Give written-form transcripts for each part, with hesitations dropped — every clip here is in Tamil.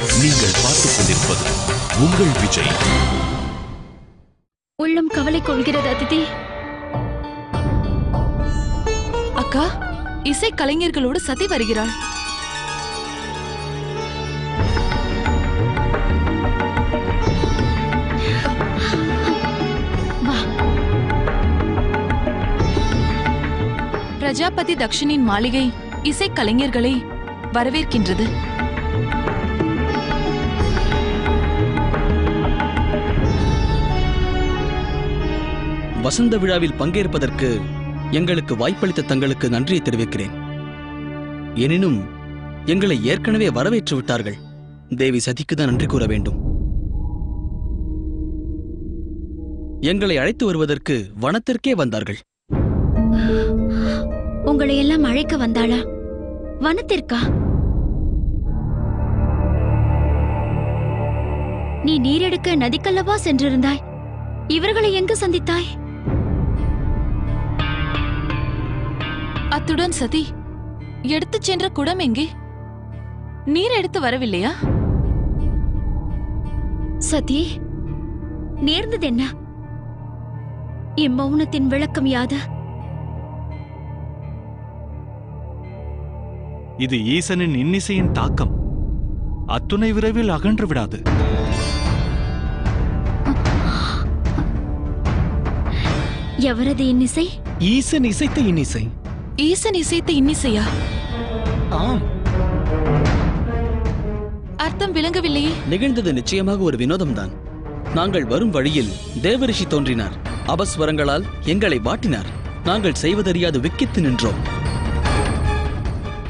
நீங்கள் பார்த்துக் கொண்டிருப்பது உங்கள் விஜய். உள்ளம் கவலை கொள்கிறது அதிதி. அக்கா, இசை கலைஞர்களோடு சதி வருகிறாள். பிரஜாபதி தக்ஷனின் மாளிகை இசை கலைஞர்களை வரவேற்கின்றது. வசந்த விழாவில் பங்கேற்பதற்கு எங்களுக்கு வாய்ப்பளித்த தங்களுக்கு நன்றியை தெரிவிக்கிறேன். எனினும் எங்களை ஏற்கனவே வரவேற்று விட்டார்கள். தேவி சதிக்கு தான் நன்றி கூற வேண்டும். எங்களை அழைத்து வருவதற்கு வனத்திற்கே வந்தார்கள். உங்களை எல்லாம் அழைக்க வந்தாளா? வனத்திற்கா? நீ நீரெடுக்க நதிக்கல்லவா சென்றிருந்தாய்? இவர்களை எங்கு சந்தித்தாய்? அத்துடன் சதி, எடுத்துச் சென்ற குடம் எங்கே? நீர் எடுத்து வரவில்லையா? சதி, நேர்ந்தது என்ன? இம்மௌனத்தின் விளக்கம் யாது? இது ஈசனின் இன்னிசையின் தாக்கம். அத்துணை விரைவில் அகன்று விடாது. எவரது இன்னிசை? ஈசன் இசைத்த இன்னிசை. ஈசன் இசைத்த இன்னிசையா? ஆம். அர்த்தம் விளங்கவில்லையே. நிகழ்ந்தது நிச்சயமாக ஒரு வினோதம்தான். நாங்கள் வரும் வழியில் தேவரிஷி தோன்றினார். அபஸ்வரங்களால் எங்களை வாட்டினார். நாங்கள் செய்வதறியாது விக்கித்து நின்றோம்.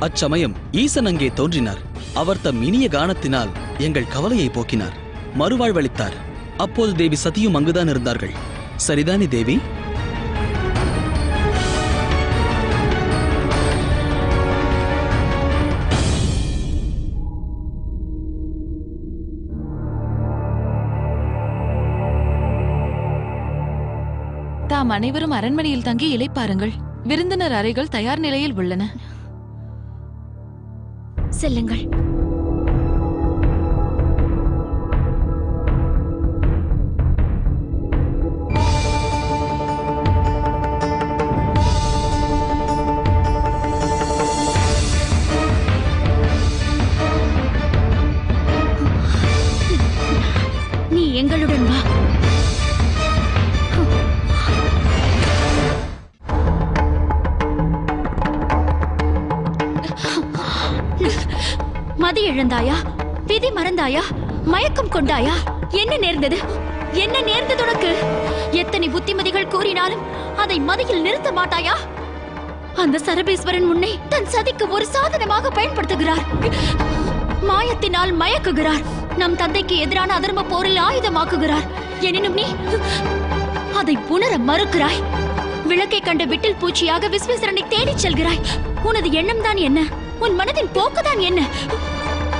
அச்சமயம் ஈசன் அங்கே தோன்றினார். அவர் தம் இனிய கானத்தினால் எங்கள் கவலையை போக்கினார், மறுவாழ்வளித்தார். அப்போது தேவி சதியும் அங்குதான் இருந்தார்கள். சரிதானே தேவி? தாம் அனைவரும் அரண்மனையில் தங்கி இளைப்பாருங்கள். விருந்தினர் அறைகள் தயார் நிலையில் உள்ளன. செல்லுங்கள். நீ எங்களுடன் வா. மதி இழந்தாயா? விதி மறந்தாயா? மயக்கம் கொண்டாயா? என்ன நேர்ந்தது? என்ன நேர்ந்தது உனக்கு? எத்தனை புத்திமதிகள் கூறினாலும் அதை மதியில் நிறுத்த மாட்டாயா? அந்த சரபேஸ்வரன் உன்னை தன் சதிக்கு ஒரு சாதனமாக பயன்படுத்துகிறார். மாயத்தினால் மயக்குகிறார். நம் தந்தைக்கு எதிரான அதர்ம போரில் ஆயுதமாக்குகிறார். எனினும் நீ அதை உணர மறுக்கிறாய். விளக்கை கண்ட விட்டில் பூச்சியாக விஸ்வேஸ்வரனை தேடிச் செல்கிறாய். உனது எண்ணம் தான் என்ன? உன் மனதின் போக்குதான் என்ன?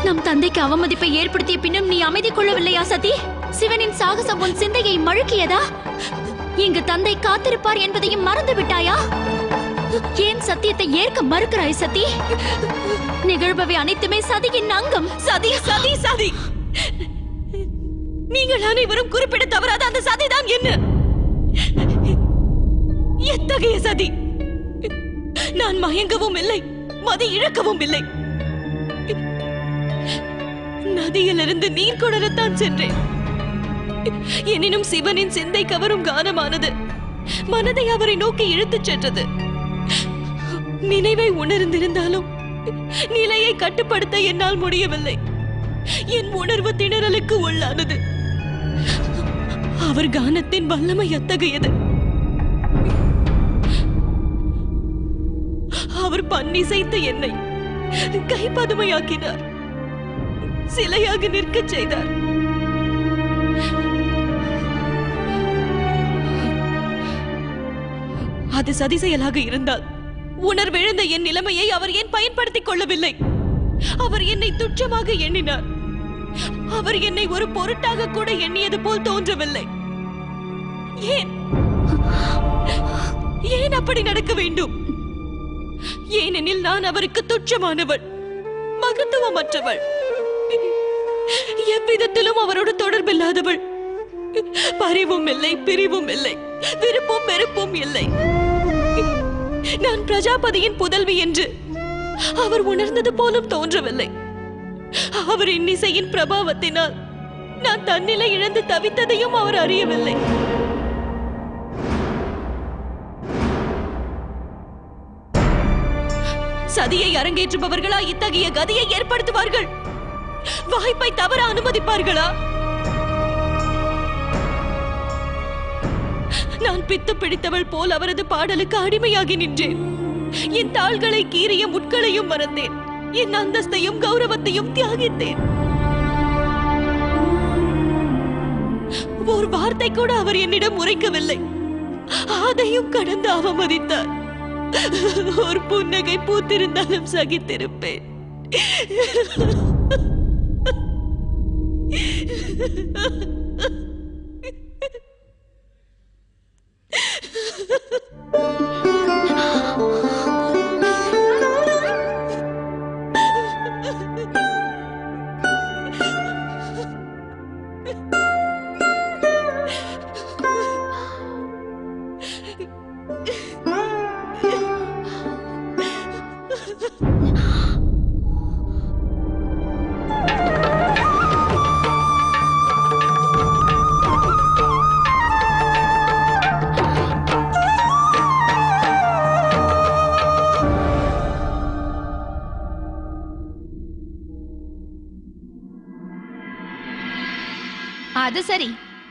நம் தந்தைக்கு அவமதிப்பை ஏற்படுத்திய பின்னும் நீ அமைதி கொள்ளவில்லையா சதி? சிவனின் சாகசம் உன் சிந்தையை மழுக்கியதா? இங்கு தந்தை காத்திருப்பார் என்பதையும் மறந்து விட்டாயா? ஏன் சத்தியத்தை ஏற்க மறுக்கிறாய் சதி? நிகழ்பவை அனைத்துமே சதியின் அங்கம். சதி சதி சதி. நீங்கள் அனைவரும் குறிப்பிட தவறாத அந்த சதிதான் என்ன? எத்தகைய சதி? நான் மயங்கவும் இல்லை, மதி இழக்கவும் இல்லை. நதியிலிருந்து நீர் கொணரத்தான் சென்றேன். எனினும் சிவனின் சிந்தை கவரும் கானமானது மனதை அவரை நோக்கி இழுத்துச் சென்றது. நினைவை உணர்ந்திருந்தாலும் நிலையை கட்டுப்படுத்த என்னால் முடியவில்லை. என் உணர்வு திணறலுக்கு உள்ளானது. அவர் கானத்தின் வல்லமை அத்தகையது. அவர் பன்னிசைத்த என்னை கைப்பதுமையாக்கினார், சிலையாக நிற்க செய்தார். அது சதி செயலாக இருந்தால் உணர்விழந்த என் நிலைமையை அவர் ஏன் பயன்படுத்திக் கொள்ளவில்லை? அவர் என்னை துச்சமாக எண்ணினார். அவர் என்னை ஒரு பொருட்டாக கூட எண்ணியது போல் தோன்றவில்லை. ஏன் ஏன் அப்படி நடக்க வேண்டும்? ஏனெனில் நான் அவருக்கு துச்சமானவள், மகத்துவமற்றவள். எவ்விதத்திலும் அவரோடு தொடர்பில்லாதவள். பரிவும் இல்லை, பிரிவும் இல்லை, விருப்பும் வெறுப்பும் இல்லை. நான் பிரஜாபதியின் புதல்வி என்று அவர் உணர்ந்தது போலும் தோன்றவில்லை. அவர் இன்னிசையின் பிரபாவத்தினால் நான் தன்னிலை இழந்து தவித்ததையும் அவர் அறியவில்லை. சதியை அரங்கேற்றுபவர்களா இத்தகைய கதியை ஏற்படுத்துவார்கள்? வாய்ப்பை தவற அனுமதிப்பார்களா? நான் பித்து பிடித்தவள் போல் அவரது பாடலுக்கு அடிமையாகி நின்றேன். என் தாள்களை கீறிய முட்களையும் மறந்தேன். என் அந்தஸ்தையும் கௌரவத்தையும் தியாகித்தேன். ஒரு வார்த்தை கூட அவர் என்னிடம் உரைக்கவில்லை. அதையும் கடந்து அவமதித்தார். ஒரு புன்னகை பூத்திருந்தாலும் சகித்திருப்பேன். அது சரி,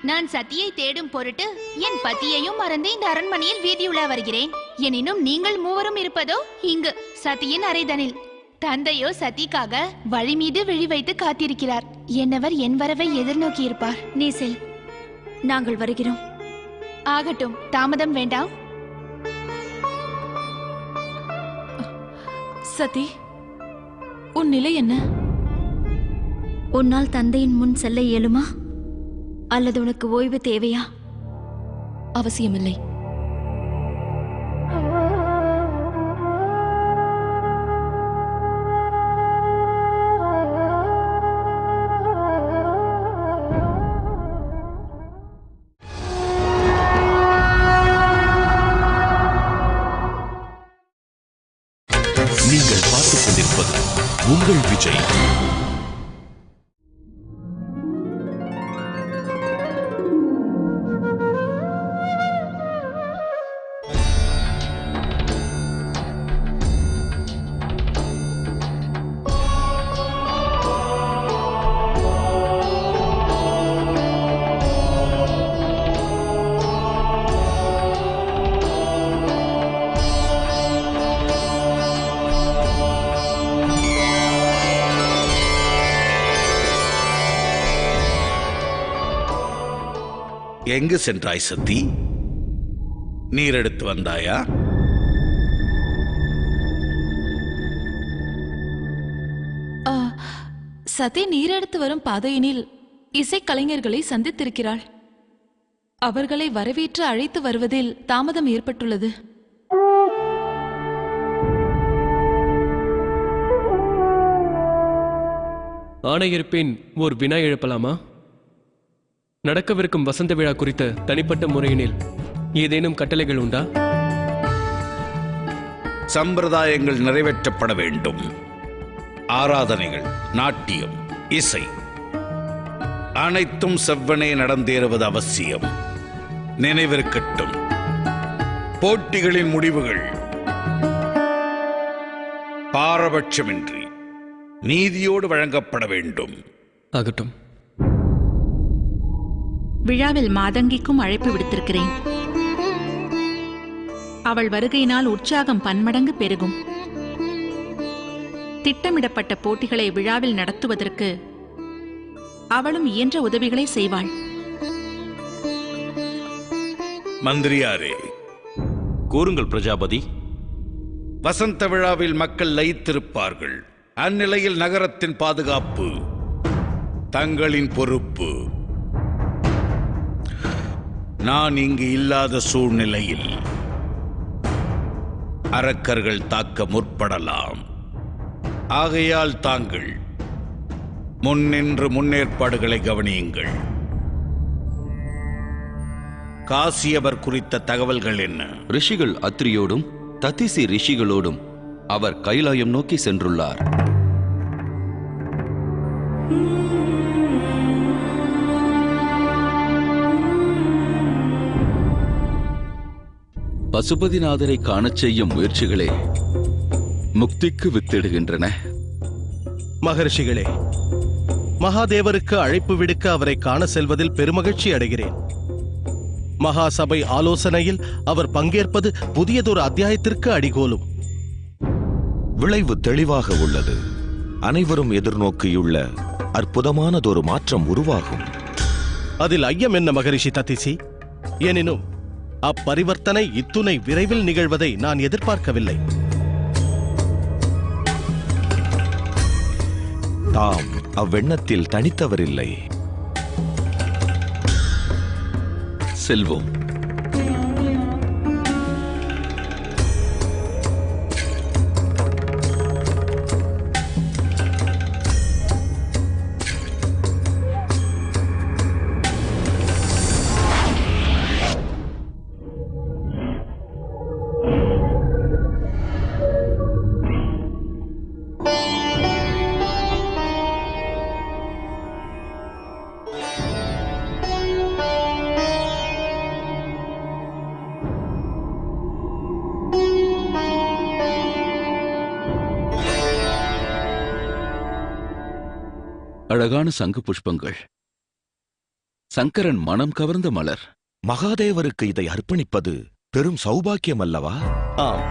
நான் சதியை தேடும் பொருட்டு என் பத்தியையும் மறந்து இந்த அரண்மனையில் வீதியுலா வருகிறேன். எனினும் நீங்கள் மூவரும் இருப்பதோ இங்கு சதியின் அறைதனில். தந்தையோ சதிக்காக வழி மீது விழி வைத்து காத்திருக்கிறார். என்னவர் என் வரவை எதிர்நோக்கி இருப்பார். நீ செல், நாங்கள் வருகிறோம். ஆகட்டும், தாமதம் வேண்டாம். சதி, உன் நிலை என்ன? உன்னால் தந்தையின் முன் செல்ல இயலுமா? அல்லது உனக்கு ஓய்வு தேவையா? அவசியமில்லை. நீங்கள் பார்த்துக் கொண்டிருப்பது உங்கள் விஜய். எங்கு சென்றாய் சத்தி? நீர் எடுத்து வந்தாயா? சதி நீரெடுத்து வரும் பாதையினில் இசைக்கலைஞர்களை சந்தித்திருக்கிறாள். அவர்களை வரவேற்று அழைத்து வருவதில் தாமதம் ஏற்பட்டுள்ளது. ஆணையர்பின் ஓர் வினா எழுப்பலாமா? நடக்கவிருக்கும் வசந்த விழா குறித்த தனிப்பட்ட முறையினில் ஏதேனும் கட்டளைகள் உண்டா? சம்பிரதாயங்கள் நிறைவேற்றப்பட வேண்டும். ஆராதனைகள், நாட்டியம், இசை அனைத்தும் செவ்வனே நடந்தேறுவது அவசியம். நினைவிருக்கட்டும், போட்டிகளின் முடிவுகள் பாரபட்சமின்றி நீதியோடு வழங்கப்பட வேண்டும். ஆகட்டும். விழாவில் மாதங்கிக்கும் அழைப்பு விடுத்திருக்கிறேன். அவள் வருகையினால் உற்சாகம் பன்மடங்கு பெருகும். திட்டமிடப்பட்ட போட்டிகளை விழாவில் நடத்துவதற்கு அவளும் இயன்ற உதவிகளை செய்வாள். மந்திரியாரே, கூறுங்கள் பிரஜாபதி. வசந்த விழாவில் மக்கள் லயித்திருப்பார்கள். அந்நிலையில் நகரத்தின் பாதுகாப்பு தங்களின் பொறுப்பு. நான் இங்கு இல்லாத சூழ்நிலையில் அரக்கர்கள் தாக்க முற்படலாம். ஆகையால் தாங்கள் முன்னின்று முன்னேற்பாடுகளை கவனியுங்கள். காசியவர் குறித்த தகவல்கள் என்ன? ரிஷிகள் அத்ரியோடும் தத்திசி ரிஷிகளோடும் அவர் கைலாயம் நோக்கி சென்றுள்ளார். பசுபதிநாதரை காணச் செய்யும் முயற்சிகளே முக்திக்கு வித்திடுகின்றன. மகர்ஷிகளே, மகாதேவருக்கு அழைப்பு விடுக்க அவரை காண செல்வதில் பெருமகிழ்ச்சி அடைகிறேன். மகாசபை ஆலோசனையில் அவர் பங்கேற்பது புதியதொரு அத்தியாயத்திற்கு அடிகோலும். விளைவு தெளிவாக உள்ளது. அனைவரும் எதிர்நோக்கியுள்ள அற்புதமானதொரு மாற்றம் உருவாகும். அதில் ஐயம் என்ன மகரிஷி தத்திசி? எனினும் அப்பரிவர்த்தனை இத்துணை விரைவில் நிகழ்வதை நான் எதிர்பார்க்கவில்லை. தாம் அவ்வெண்ணத்தில் தனித்தவரில்லை. செல்வோம். அழகான சங்கு புஷ்பங்கள், சங்கரன் மனம் கவர்ந்த மலர். மகாதேவருக்கு இதை அர்ப்பணிப்பது பெரும் சௌபாக்கியம் அல்லவா? ஆம்.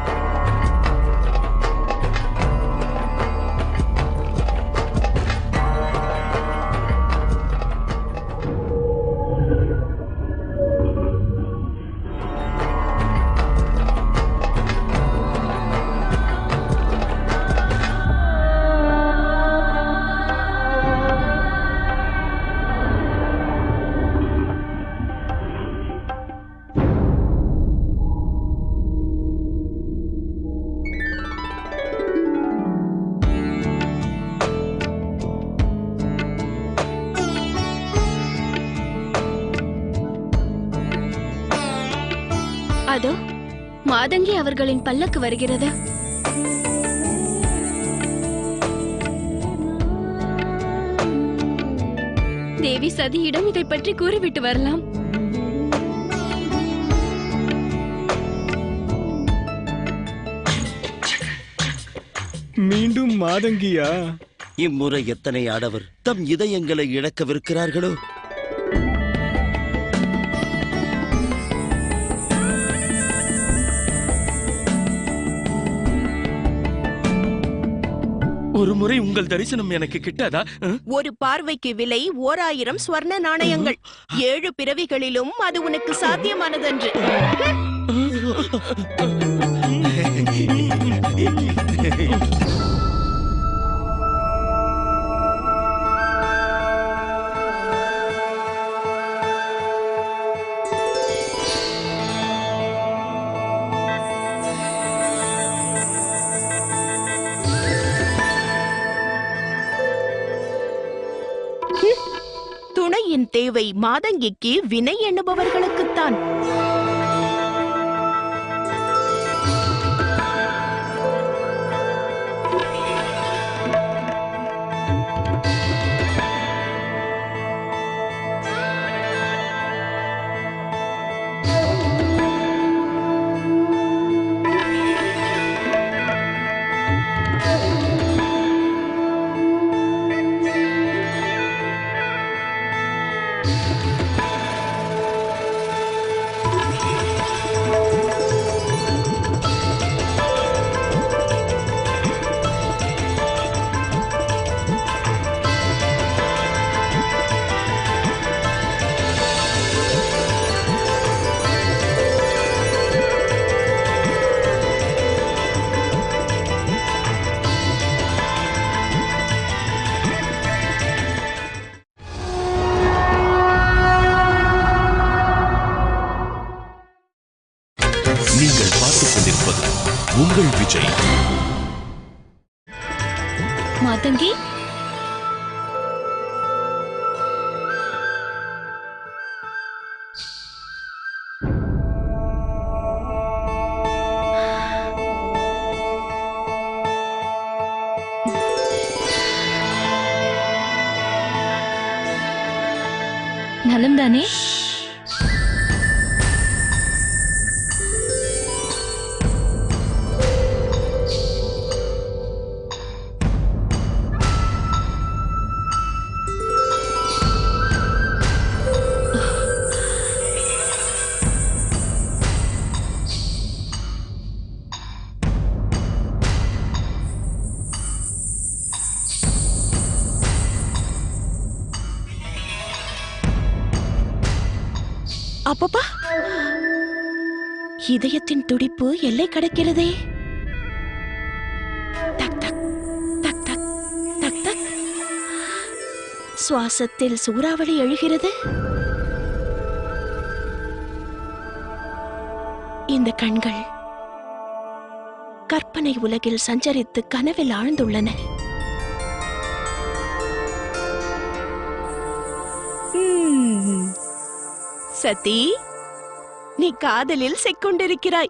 அதோ மாதங்கி அவர்களின் பல்லக்கு வருகிறது. தேவி சதியிடம் இதை பற்றி கூறிவிட்டு வரலாம். மீண்டும் மாதங்கியா? இம்முறை எத்தனை ஆடவர் தம் இதயங்களை இழக்கவிருக்கிறார்களோ. ஒரு முறை உங்கள் தரிசனம் எனக்கு கிட்டாதா? ஒரு பார்வைக்கு விலை 1000 ஸ்வர்ண நாணயங்கள். 7 பிறவிகளிலும் அது உனக்கு சாத்தியமானதன்று. துணையின் தேவை மாதங்கிக்கு வினை எண்ணுபவர்களுக்குத்தான். நீங்கள் பார்த்துக் கொண்டிருப்பது உங்கள் விஜய். மாதங்கி, நலம் தானே? அப்பப்பா, இதயத்தின் துடிப்பு எல்லை கடக்கிறதே. தக் தக் தக் தக் தக் தக். சுவாசத்தில் சூறாவளி எழுகிறது. இந்த கண்கள் கற்பனை உலகில் சஞ்சரித்து கனவில் ஆழ்ந்துள்ளன. சதி, நீ காதலில் செக்கொண்டிருக்கிறாய்.